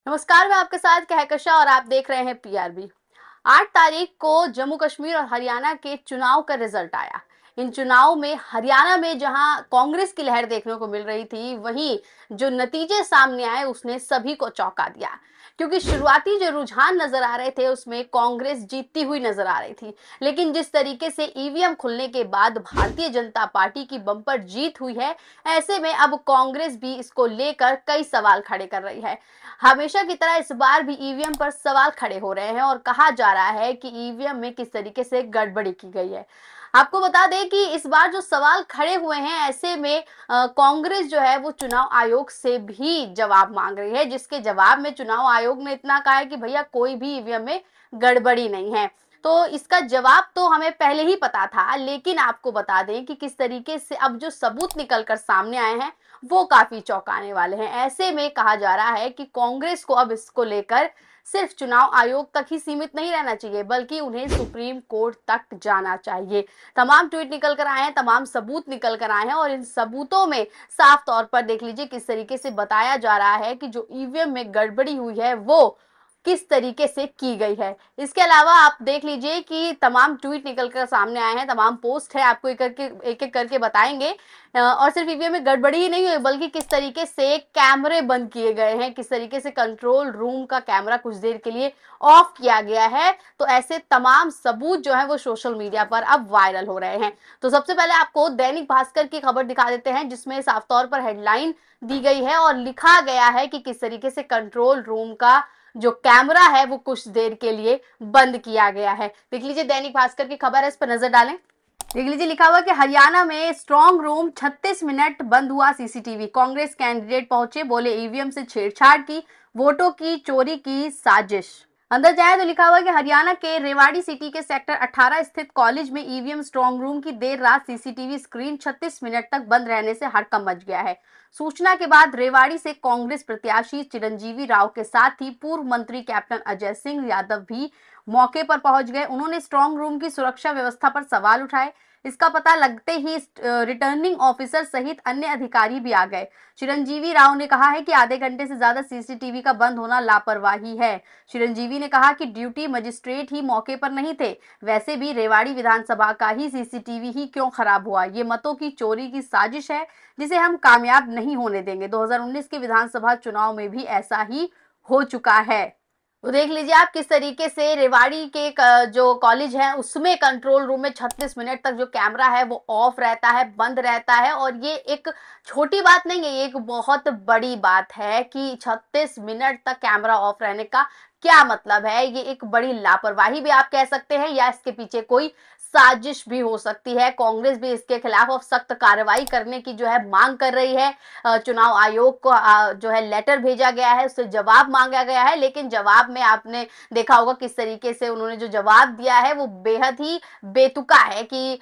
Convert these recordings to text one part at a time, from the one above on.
नमस्कार, मैं आपके साथ कहकशा और आप देख रहे हैं पीआरबी। 8 तारीख को जम्मू कश्मीर और हरियाणा के चुनाव का रिजल्ट आया। इन चुनाव में हरियाणा में जहां कांग्रेस की लहर देखने को मिल रही थी, वहीं जो नतीजे सामने आए उसने सभी को चौंका दिया। क्योंकि शुरुआती जो रुझान नजर आ रहे थे उसमें कांग्रेस जीतती हुई नजर आ रही थी, लेकिन जिस तरीके से ईवीएम खुलने के बाद भारतीय जनता पार्टी की बम्पर जीत हुई है, ऐसे में अब कांग्रेस भी इसको लेकर कई सवाल खड़े कर रही है। हमेशा की तरह इस बार भी ईवीएम पर सवाल खड़े हो रहे हैं और कहा जा रहा है कि ईवीएम में किस तरीके से गड़बड़ी की गई है। आपको बता दें कि इस बार जो सवाल खड़े हुए हैं, ऐसे में कांग्रेस जो है वो चुनाव आयोग से भी जवाब मांग रही है, जिसके जवाब में चुनाव आयोग ने इतना कहा है कि भैया कोई भी ईवीएम में गड़बड़ी नहीं है। तो इसका जवाब तो हमें पहले ही पता था, लेकिन आपको बता दें कि किस तरीके से अब जो सबूत निकलकर सामने आए हैं वो काफी चौंकाने वाले हैं। ऐसे में कहा जा रहा है कि कांग्रेस को अब इसको लेकर सिर्फ चुनाव आयोग तक ही सीमित नहीं रहना चाहिए, बल्कि उन्हें सुप्रीम कोर्ट तक जाना चाहिए। तमाम ट्वीट निकल कर आए हैं, तमाम सबूत निकल कर आए हैं और इन सबूतों में साफ तौर पर देख लीजिए किस तरीके से बताया जा रहा है कि जो ईवीएम में गड़बड़ी हुई है वो किस तरीके से की गई है। इसके अलावा आप देख लीजिए कि तमाम ट्वीट निकलकर सामने आए हैं, तमाम पोस्ट है, आपको एक एक करके बताएंगे। और सिर्फ ईवीएम में गड़बड़ी ही नहीं हुई, बल्कि किस तरीके से कैमरे बंद किए गए हैं, किस तरीके से कंट्रोल रूम का कैमरा कुछ देर के लिए ऑफ किया गया है। तो ऐसे तमाम सबूत जो है वो सोशल मीडिया पर अब वायरल हो रहे हैं। तो सबसे पहले आपको दैनिक भास्कर की खबर दिखा देते हैं, जिसमें साफ तौर पर हेडलाइन दी गई है और लिखा गया है कि किस तरीके से कंट्रोल रूम का जो कैमरा है वो कुछ देर के लिए बंद किया गया है। देख लीजिए दैनिक भास्कर की खबर है, इस पर नजर डालें। देख लीजिए लिखा हुआ कि हरियाणा में स्ट्रांग रूम 36 मिनट बंद हुआ सीसीटीवी, कांग्रेस कैंडिडेट पहुंचे, बोले ईवीएम से छेड़छाड़ की, वोटों की चोरी की साजिश। अंदर जाए तो लिखा हुआ कि हरियाणा के रेवाड़ी सिटी के सेक्टर 18 स्थित कॉलेज में ईवीएम स्ट्रांग रूम की देर रात सीसीटीवी स्क्रीन 36 मिनट तक बंद रहने से हड़कंप मच गया है। सूचना के बाद रेवाड़ी से कांग्रेस प्रत्याशी चिरंजीवी राव के साथ ही पूर्व मंत्री कैप्टन अजय सिंह यादव भी मौके पर पहुंच गए। उन्होंने स्ट्रांग रूम की सुरक्षा व्यवस्था पर सवाल उठाए। इसका पता लगते ही रिटर्निंग ऑफिसर सहित अन्य अधिकारी भी आ गए। चिरंजीवी राव ने कहा है कि आधे घंटे से ज्यादा सीसीटीवी का बंद होना लापरवाही है। चिरंजीवी ने कहा कि ड्यूटी मजिस्ट्रेट ही मौके पर नहीं थे, वैसे भी रेवाड़ी विधानसभा का ही सीसीटीवी ही क्यों खराब हुआ। ये मतों की चोरी की साजिश है जिसे हम कामयाब नहीं होने देंगे। 2019 के विधानसभा चुनाव में भी ऐसा ही हो चुका है। तो देख लीजिए आप किस तरीके से रेवाड़ी के जो कॉलेज है उसमें कंट्रोल रूम में 36 मिनट तक जो कैमरा है वो ऑफ रहता है, बंद रहता है। और ये एक छोटी बात नहीं है, ये एक बहुत बड़ी बात है कि 36 मिनट तक कैमरा ऑफ रहने का क्या मतलब है। ये एक बड़ी लापरवाही भी आप कह सकते हैं, या इसके पीछे कोई साजिश भी हो सकती है। कांग्रेस भी इसके खिलाफ अब सख्त कार्रवाई करने की जो है मांग कर रही है। चुनाव आयोग को जो है लेटर भेजा गया है, उससे जवाब मांगा गया है, लेकिन जवाब में आपने देखा होगा किस तरीके से उन्होंने जो जवाब दिया है वो बेहद ही बेतुका है कि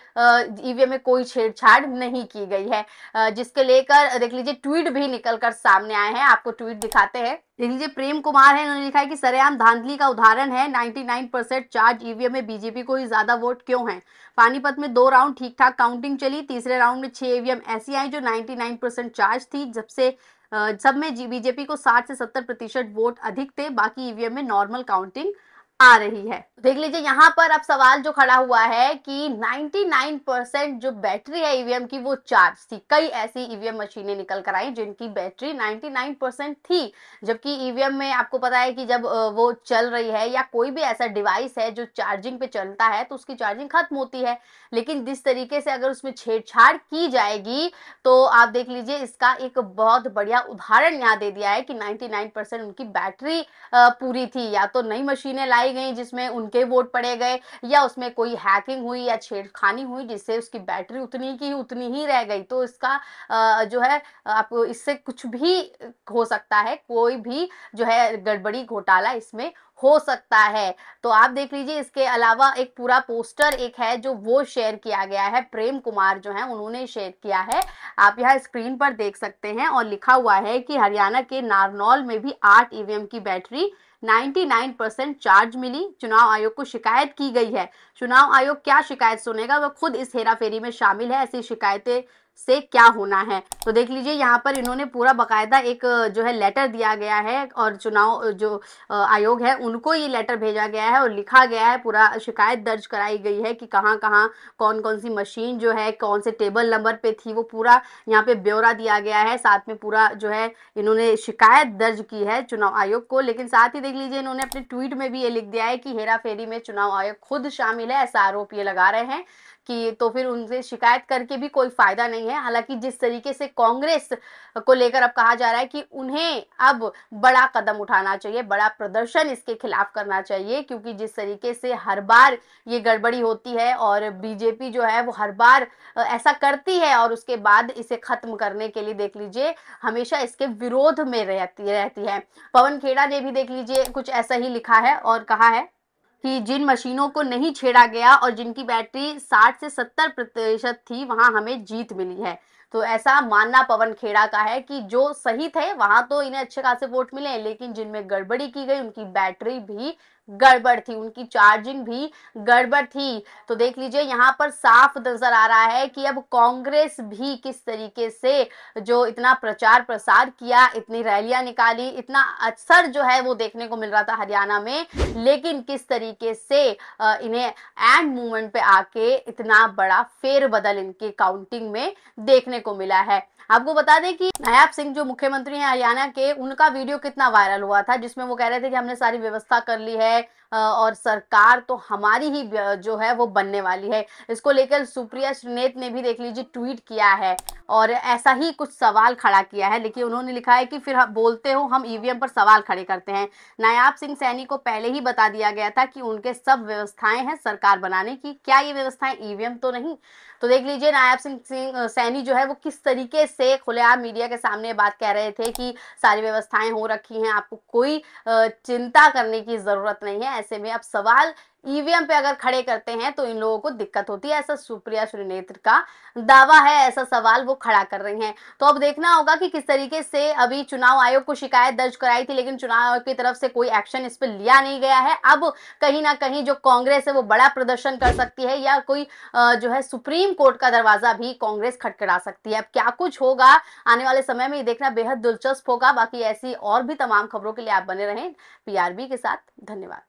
ईवीएम में कोई छेड़छाड़ नहीं की गई है। जिसके लेकर देख लीजिए ट्वीट भी निकलकर सामने आए हैं, आपको ट्वीट दिखाते हैं। देख लीजिए प्रेम कुमार है, उन्होंने लिखा है कि सरेआम धांधली का उदाहरण है। 99% चार्ज ईवीएम में बीजेपी को ही ज्यादा वोट क्यों है। पानीपत में 2 राउंड ठीक ठाक काउंटिंग चली, तीसरे राउंड में 6 ईवीएम ऐसी आई जो 99% चार्ज थी, जबसे सब में बीजेपी को 60 से 70% वोट अधिक थे, बाकी ईवीएम में नॉर्मल काउंटिंग आ रही है। देख लीजिए यहाँ पर अब सवाल जो खड़ा हुआ है कि 99% जो बैटरी है ईवीएम की वो चार्ज थी। कई ऐसी ईवीएम मशीनें निकल कर आई जिनकी बैटरी 99% थी, जबकि ईवीएम में आपको पता है कि जब वो चल रही है या कोई भी ऐसा डिवाइस है जो चार्जिंग पे चलता है तो उसकी चार्जिंग खत्म होती है। लेकिन जिस तरीके से अगर उसमें छेड़छाड़ की जाएगी तो आप देख लीजिए इसका एक बहुत बढ़िया उदाहरण यहाँ दे दिया है कि 99% उनकी बैटरी पूरी थी। या तो नई मशीनें लाई गई जिसमें उनके वोट पड़े गए, या उसमें कोई हैकिंग हुई या छेड़खानी हुई जिससे उसकी बैटरी उतनी की उतनी ही रह गई। तो इसका जो है आप इससे कुछ भी हो सकता है, कोई भी जो है गड़बड़ी घोटाला इसमें हो सकता है। तो आप देख लीजिए इसके अलावा एक पूरा पोस्टर एक है जो वो शेयर किया गया है, प्रेम कुमार जो है उन्होंने शेयर किया है, आप यहाँ स्क्रीन पर देख सकते हैं। और लिखा हुआ है कि हरियाणा के नारनौल में भी 8 ईवीएम की बैटरी 99% चार्ज मिली, चुनाव आयोग को शिकायत की गई है। चुनाव आयोग क्या शिकायत सुनेगा, वो खुद इस हेराफेरी में शामिल है। ऐसी शिकायतें से क्या होना है। तो देख लीजिए यहाँ पर इन्होंने पूरा बकायदा एक जो है लेटर दिया गया है और चुनाव जो आयोग है उनको ये लेटर भेजा गया है और लिखा गया है, पूरा शिकायत दर्ज कराई गई है कि कहाँ कहाँ कौन कौन सी मशीन जो है कौन से टेबल नंबर पे थी, वो पूरा यहाँ पे ब्यौरा दिया गया है। साथ में पूरा जो है इन्होंने शिकायत दर्ज की है चुनाव आयोग को। लेकिन साथ ही देख लीजिए इन्होंने अपने ट्वीट में भी ये लिख दिया है कि हेरा फेरी में चुनाव आयोग खुद शामिल है, ऐसा आरोप ये लगा रहे हैं कि तो फिर उनसे शिकायत करके भी कोई फायदा नहीं है। हालांकि जिस तरीके से कांग्रेस को लेकर अब कहा जा रहा है कि उन्हें अब बड़ा कदम उठाना चाहिए, बड़ा प्रदर्शन इसके खिलाफ करना चाहिए, क्योंकि जिस तरीके से हर बार ये गड़बड़ी होती है और बीजेपी जो है वो हर बार ऐसा करती है और उसके बाद इसे खत्म करने के लिए देख लीजिए हमेशा इसके विरोध में रहती है। पवन खेड़ा ने भी देख लीजिए कुछ ऐसा ही लिखा है और कहा है कि जिन मशीनों को नहीं छेड़ा गया और जिनकी बैटरी 60 से 70% थी वहां हमें जीत मिली है। तो ऐसा मानना पवन खेड़ा का है कि जो सही थे वहां तो इन्हें अच्छे खासे वोट मिले, लेकिन जिनमें गड़बड़ी की गई उनकी बैटरी भी गड़बड़ थी, उनकी चार्जिंग भी गड़बड़ थी। तो देख लीजिए यहाँ पर साफ नजर आ रहा है कि अब कांग्रेस भी किस तरीके से जो इतना प्रचार प्रसार किया, इतनी रैलियां निकाली, इतना असर जो है वो देखने को मिल रहा था हरियाणा में, लेकिन किस तरीके से इन्हें एंड मूवमेंट पे आके इतना बड़ा फेरबदल इनके काउंटिंग में देखने को मिला है। आपको बता दें कि नायब सिंह जो मुख्यमंत्री हैं हरियाणा के, उनका वीडियो कितना वायरल हुआ था जिसमें वो कह रहे थे कि हमने सारी व्यवस्था कर ली है और सरकार तो हमारी ही जो है वो बनने वाली है। इसको लेकर सुप्रिया श्रीनेत ने भी देख लीजिए ट्वीट किया है और ऐसा ही कुछ सवाल खड़ा किया है। लेकिन उन्होंने लिखा है कि फिर बोलते हो हम ईवीएम पर सवाल खड़े करते हैं। नायब सिंह सैनी को पहले ही बता दिया गया था कि उनके सब व्यवस्थाएं हैं सरकार बनाने की, क्या ये व्यवस्थाएं ईवीएम तो नहीं। तो देख लीजिए नायब सिंह सैनी जो है वो किस तरीके से खुलेआम मीडिया के सामने बात कह रहे थे कि सारी व्यवस्थाएं हो रखी हैं, आपको कोई चिंता करने की जरूरत नहीं है। ऐसे में अब सवाल ईवीएम पे अगर खड़े करते हैं तो इन लोगों को दिक्कत होती है, ऐसा सुप्रिया श्रीनेत का दावा है, ऐसा सवाल वो खड़ा कर रही हैं। तो अब देखना होगा कि किस तरीके से अभी चुनाव आयोग को शिकायत दर्ज कराई थी लेकिन चुनाव आयोग की तरफ से कोई एक्शन इस पर लिया नहीं गया है। अब कहीं ना कहीं जो कांग्रेस है वो बड़ा प्रदर्शन कर सकती है या कोई जो है सुप्रीम कोर्ट का दरवाजा भी कांग्रेस खटखटा सकती है। अब क्या कुछ होगा आने वाले समय में ये देखना बेहद दिलचस्प होगा। बाकी ऐसी और भी तमाम खबरों के लिए आप बने रहें पीआरबी के साथ। धन्यवाद।